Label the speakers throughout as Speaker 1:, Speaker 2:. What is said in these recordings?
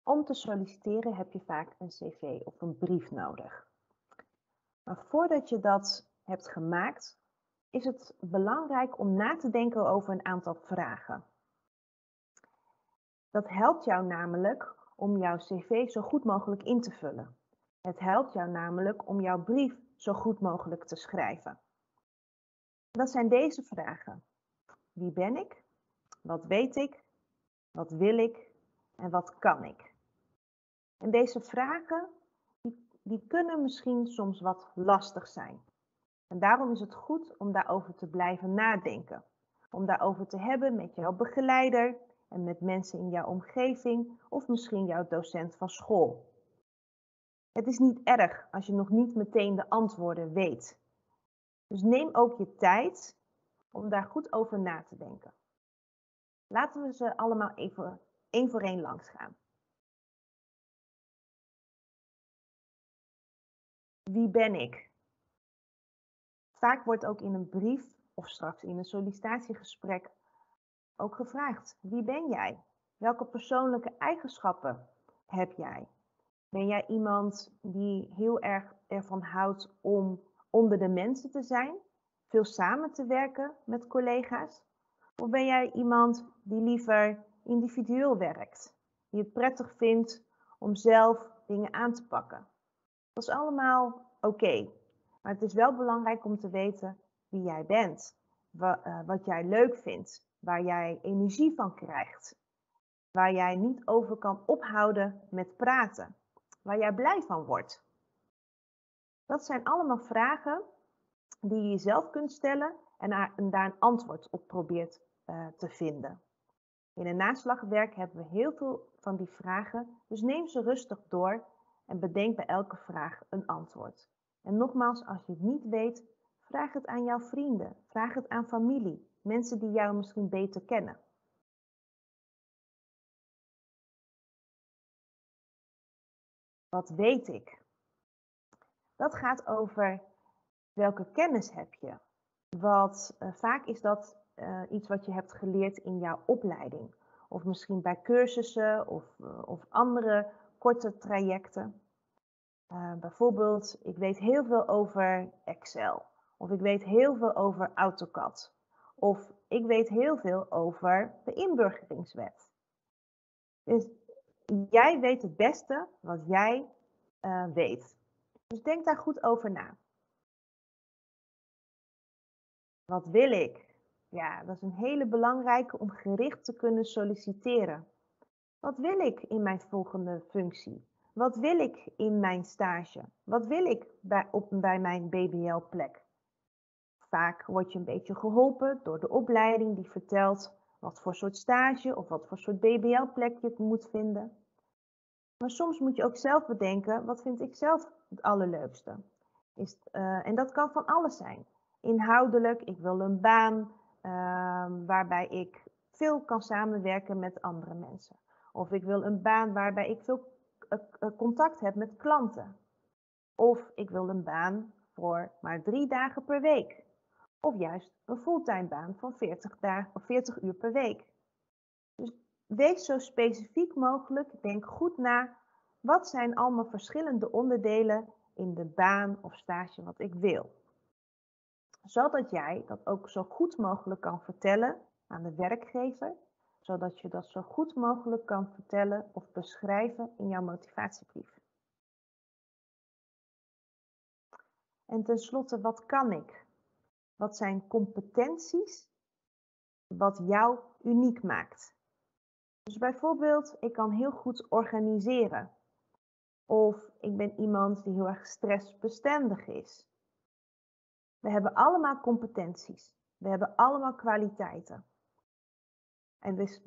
Speaker 1: Om te solliciteren heb je vaak een cv of een brief nodig. Maar voordat je dat hebt gemaakt, is het belangrijk om na te denken over een aantal vragen. Dat helpt jou namelijk om jouw cv zo goed mogelijk in te vullen. Het helpt jou namelijk om jouw brief zo goed mogelijk te schrijven. Dat zijn deze vragen. Wie ben ik? Wat weet ik? Wat wil ik? En wat kan ik? En deze vragen die kunnen misschien soms wat lastig zijn. En daarom is het goed om daarover te blijven nadenken. Om daarover te hebben met jouw begeleider en met mensen in jouw omgeving of misschien jouw docent van school. Het is niet erg als je nog niet meteen de antwoorden weet. Dus neem ook je tijd om daar goed over na te denken. Laten we ze allemaal even één voor één langs gaan. Wie ben ik? Vaak wordt ook in een brief of straks in een sollicitatiegesprek ook gevraagd: wie ben jij? Welke persoonlijke eigenschappen heb jij? Ben jij iemand die heel erg ervan houdt om onder de mensen te zijn? Veel samen te werken met collega's? Of ben jij iemand die liever individueel werkt? Die het prettig vindt om zelf dingen aan te pakken? Dat is allemaal oké. Maar het is wel belangrijk om te weten wie jij bent. Wat jij leuk vindt. Waar jij energie van krijgt. Waar jij niet over kan ophouden met praten. Waar jij blij van wordt. Dat zijn allemaal vragen die je jezelf kunt stellen en daar een antwoord op probeert te vinden. In een naslagwerk hebben we heel veel van die vragen, dus neem ze rustig door en bedenk bij elke vraag een antwoord. En nogmaals, als je het niet weet, vraag het aan jouw vrienden, vraag het aan familie, mensen die jou misschien beter kennen. Wat weet ik? Dat gaat over welke kennis heb je. Vaak is dat iets wat je hebt geleerd in jouw opleiding. Of misschien bij cursussen of andere korte trajecten. Bijvoorbeeld, ik weet heel veel over Excel. Of ik weet heel veel over AutoCAD. Of ik weet heel veel over de inburgeringswet. Dus jij weet het beste wat jij weet. Dus denk daar goed over na. Wat wil ik? Ja, dat is een hele belangrijke om gericht te kunnen solliciteren. Wat wil ik in mijn volgende functie? Wat wil ik in mijn stage? Wat wil ik bij mijn BBL-plek? Vaak word je een beetje geholpen door de opleiding die vertelt wat voor soort stage of wat voor soort BBL-plek je moet vinden. Maar soms moet je ook zelf bedenken, wat vind ik zelf het allerleukste? En dat kan van alles zijn. Inhoudelijk, ik wil een baan waarbij ik veel kan samenwerken met andere mensen. Of ik wil een baan waarbij ik veel contact heb met klanten. Of ik wil een baan voor maar 3 dagen per week. Of juist een fulltime baan van 40 uur per week. Dus wees zo specifiek mogelijk. Denk goed na. Wat zijn allemaal verschillende onderdelen in de baan of stage wat ik wil? Zodat jij dat ook zo goed mogelijk kan vertellen aan de werkgever. Zodat je dat zo goed mogelijk kan vertellen of beschrijven in jouw motivatiebrief. En tenslotte, wat kan ik? Wat zijn competenties wat jou uniek maakt? Dus bijvoorbeeld, ik kan heel goed organiseren. Of ik ben iemand die heel erg stressbestendig is. We hebben allemaal competenties. We hebben allemaal kwaliteiten. En het is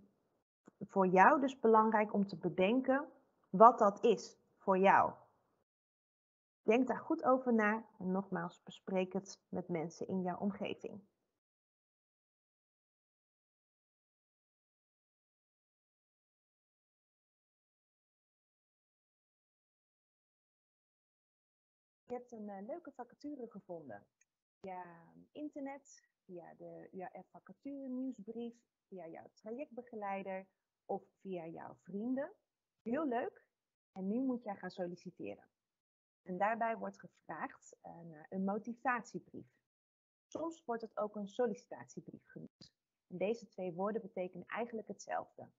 Speaker 1: voor jou dus belangrijk om te bedenken wat dat is voor jou. Denk daar goed over na en nogmaals, bespreek het met mensen in jouw omgeving. Je hebt een leuke vacature gevonden via internet, via de UAF vacature nieuwsbrief, via jouw trajectbegeleider of via jouw vrienden. Heel leuk. En nu moet jij gaan solliciteren. En daarbij wordt gevraagd naar een motivatiebrief. Soms wordt het ook een sollicitatiebrief genoemd. En deze twee woorden betekenen eigenlijk hetzelfde.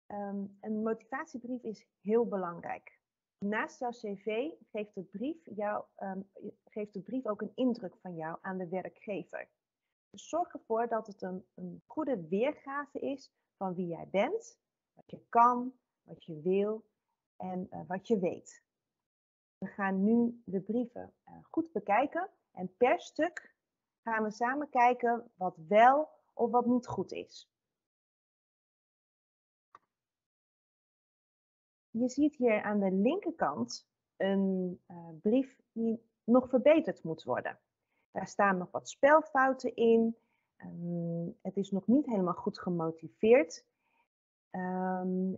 Speaker 1: Een motivatiebrief is heel belangrijk. Naast jouw cv geeft de brief ook een indruk van jou aan de werkgever. Dus zorg ervoor dat het een goede weergave is van wie jij bent, wat je kan, wat je wil en wat je weet. We gaan nu de brieven goed bekijken en per stuk gaan we samen kijken wat wel of wat niet goed is. Je ziet hier aan de linkerkant een brief die nog verbeterd moet worden. Daar staan nog wat spelfouten in. Het is nog niet helemaal goed gemotiveerd.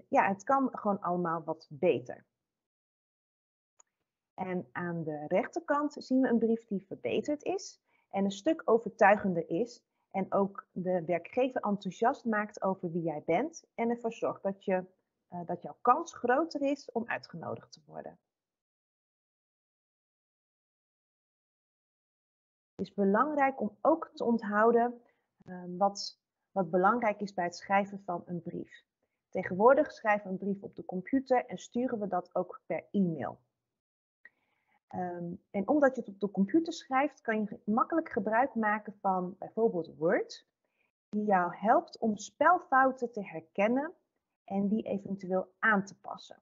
Speaker 1: Ja, het kan gewoon allemaal wat beter. En aan de rechterkant zien we een brief die verbeterd is en een stuk overtuigender is. En ook de werkgever enthousiast maakt over wie jij bent en ervoor zorgt dat jouw kans groter is om uitgenodigd te worden. Het is belangrijk om ook te onthouden wat belangrijk is bij het schrijven van een brief. Tegenwoordig schrijven we een brief op de computer en sturen we dat ook per e-mail. En omdat je het op de computer schrijft, kan je makkelijk gebruik maken van bijvoorbeeld Word, die jou helpt om spelfouten te herkennen en die eventueel aan te passen.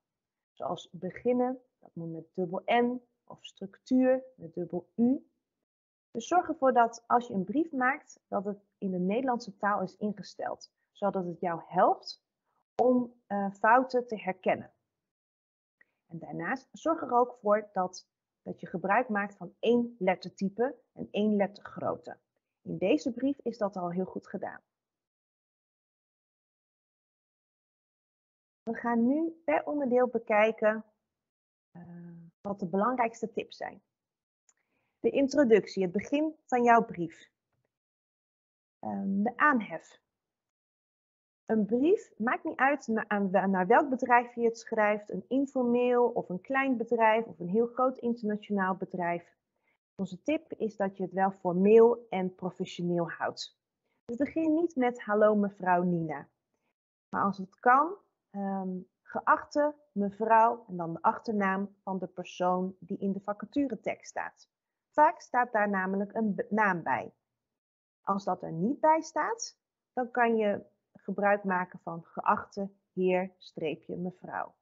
Speaker 1: Zoals beginnen, dat moet met dubbel N, of structuur met dubbel U. Dus zorg ervoor dat als je een brief maakt, dat het in de Nederlandse taal is ingesteld, zodat het jou helpt om fouten te herkennen. En daarnaast zorg er ook voor dat je gebruik maakt van 1 lettertype en 1 lettergrootte. In deze brief is dat al heel goed gedaan. We gaan nu per onderdeel bekijken wat de belangrijkste tips zijn. De introductie, het begin van jouw brief. De aanhef. Een brief, maakt niet uit naar welk bedrijf je het schrijft, een informeel of een klein bedrijf of een heel groot internationaal bedrijf. Onze tip is dat je het wel formeel en professioneel houdt. Dus begin niet met hallo mevrouw Nina. Maar als het kan, geachte mevrouw en dan de achternaam van de persoon die in de vacaturetekst staat. Vaak staat daar namelijk een naam bij. Als dat er niet bij staat, dan kan je gebruik maken van geachte heer-mevrouw.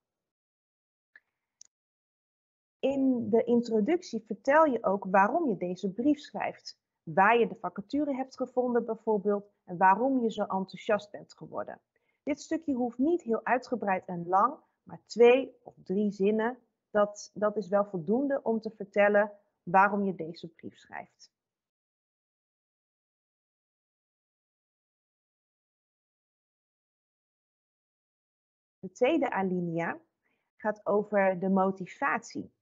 Speaker 1: In de introductie vertel je ook waarom je deze brief schrijft. Waar je de vacature hebt gevonden bijvoorbeeld en waarom je zo enthousiast bent geworden. Dit stukje hoeft niet heel uitgebreid en lang, maar 2 of 3 zinnen. Dat is wel voldoende om te vertellen waarom je deze brief schrijft. De tweede alinea gaat over de motivatie.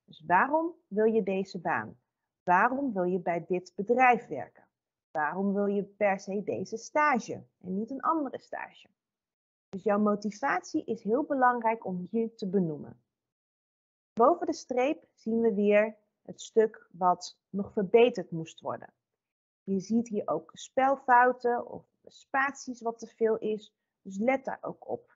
Speaker 1: Dus waarom wil je deze baan? Waarom wil je bij dit bedrijf werken? Waarom wil je per se deze stage en niet een andere stage? Dus jouw motivatie is heel belangrijk om hier te benoemen. Boven de streep zien we weer het stuk wat nog verbeterd moest worden. Je ziet hier ook spelfouten of spaties wat te veel is, dus let daar ook op.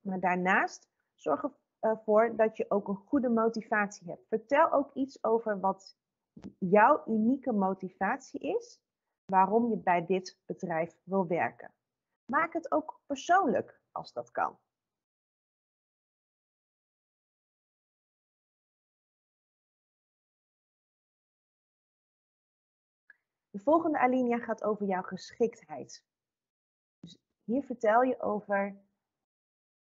Speaker 1: Maar daarnaast zorg ervoor dat je ook een goede motivatie hebt. Vertel ook iets over wat jouw unieke motivatie is, waarom je bij dit bedrijf wil werken. Maak het ook persoonlijk als dat kan. De volgende alinea gaat over jouw geschiktheid. Dus hier vertel je over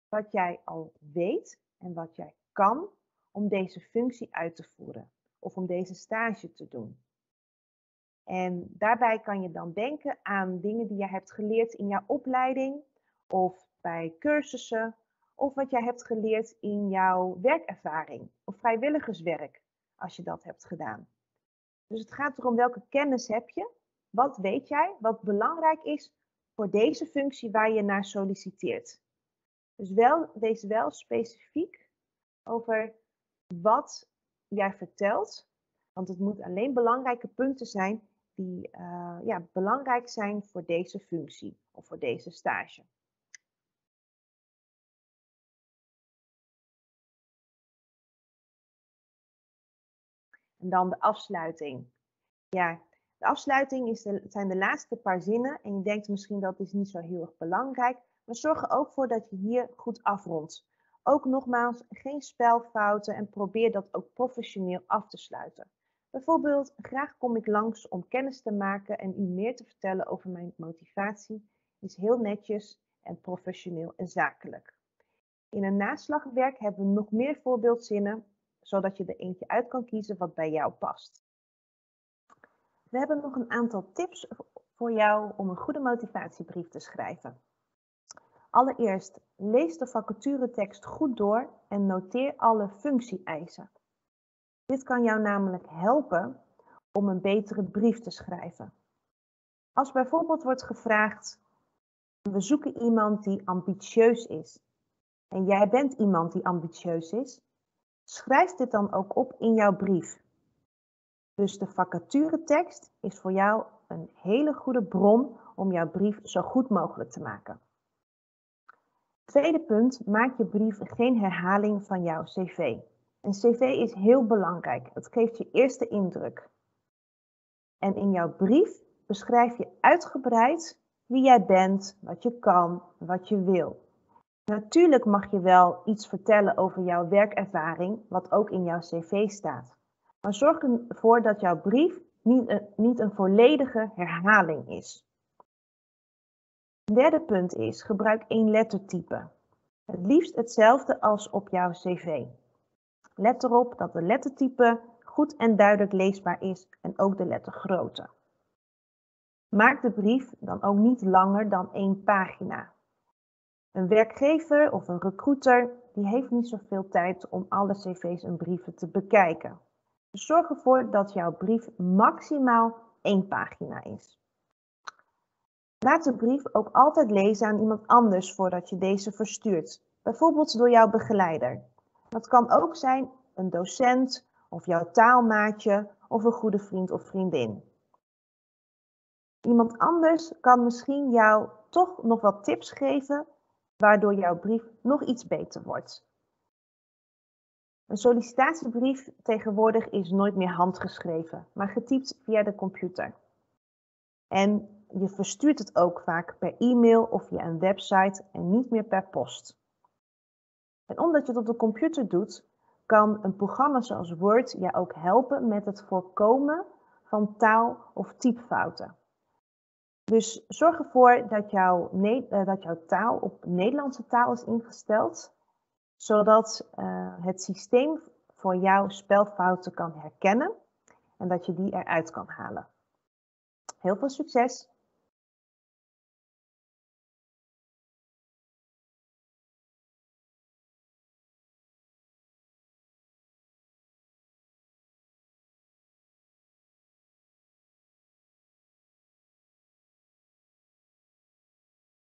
Speaker 1: wat jij al weet en wat jij kan om deze functie uit te voeren of om deze stage te doen. En daarbij kan je dan denken aan dingen die je hebt geleerd in jouw opleiding of bij cursussen of wat jij hebt geleerd in jouw werkervaring of vrijwilligerswerk als je dat hebt gedaan. Dus het gaat erom welke kennis heb je, wat weet jij, wat belangrijk is voor deze functie waar je naar solliciteert. Dus wees wel specifiek over wat jij vertelt. Want het moet alleen belangrijke punten zijn die belangrijk zijn voor deze functie of voor deze stage. En dan de afsluiting. Ja, de afsluiting zijn de laatste paar zinnen en je denkt misschien dat is niet zo heel erg belangrijk, maar zorg er ook voor dat je hier goed afrondt. Ook nogmaals, geen spelfouten en probeer dat ook professioneel af te sluiten. Bijvoorbeeld, graag kom ik langs om kennis te maken en u meer te vertellen over mijn motivatie, is heel netjes en professioneel en zakelijk. In een naslagwerk hebben we nog meer voorbeeldzinnen, zodat je er eentje uit kan kiezen wat bij jou past. We hebben nog een aantal tips voor jou om een goede motivatiebrief te schrijven. Allereerst, lees de vacaturetekst goed door en noteer alle functie-eisen. Dit kan jou namelijk helpen om een betere brief te schrijven. Als bijvoorbeeld wordt gevraagd, we zoeken iemand die ambitieus is. En jij bent iemand die ambitieus is. Schrijf dit dan ook op in jouw brief. Dus de vacaturetekst is voor jou een hele goede bron om jouw brief zo goed mogelijk te maken. Tweede punt, maak je brief geen herhaling van jouw cv. Een cv is heel belangrijk. Het geeft je eerste indruk. En in jouw brief beschrijf je uitgebreid wie jij bent, wat je kan, wat je wil. Natuurlijk mag je wel iets vertellen over jouw werkervaring, wat ook in jouw cv staat. Maar zorg ervoor dat jouw brief niet een volledige herhaling is. Derde punt is, gebruik één lettertype. Het liefst hetzelfde als op jouw cv. Let erop dat de lettertype goed en duidelijk leesbaar is en ook de lettergrootte. Maak de brief dan ook niet langer dan 1 pagina. Een werkgever of een recruiter die heeft niet zoveel tijd om alle cv's en brieven te bekijken. Dus zorg ervoor dat jouw brief maximaal 1 pagina is. Laat de brief ook altijd lezen aan iemand anders voordat je deze verstuurt. Bijvoorbeeld door jouw begeleider. Dat kan ook zijn een docent of jouw taalmaatje of een goede vriend of vriendin. Iemand anders kan misschien jou toch nog wat tips geven, waardoor jouw brief nog iets beter wordt. Een sollicitatiebrief tegenwoordig is nooit meer handgeschreven, maar getypt via de computer. En je verstuurt het ook vaak per e-mail of via een website en niet meer per post. En omdat je het op de computer doet, kan een programma zoals Word jou ook helpen met het voorkomen van taal- of typfouten. Dus zorg ervoor dat jouw taal op Nederlandse taal is ingesteld, zodat het systeem voor jou spelfouten kan herkennen en dat je die eruit kan halen. Heel veel succes!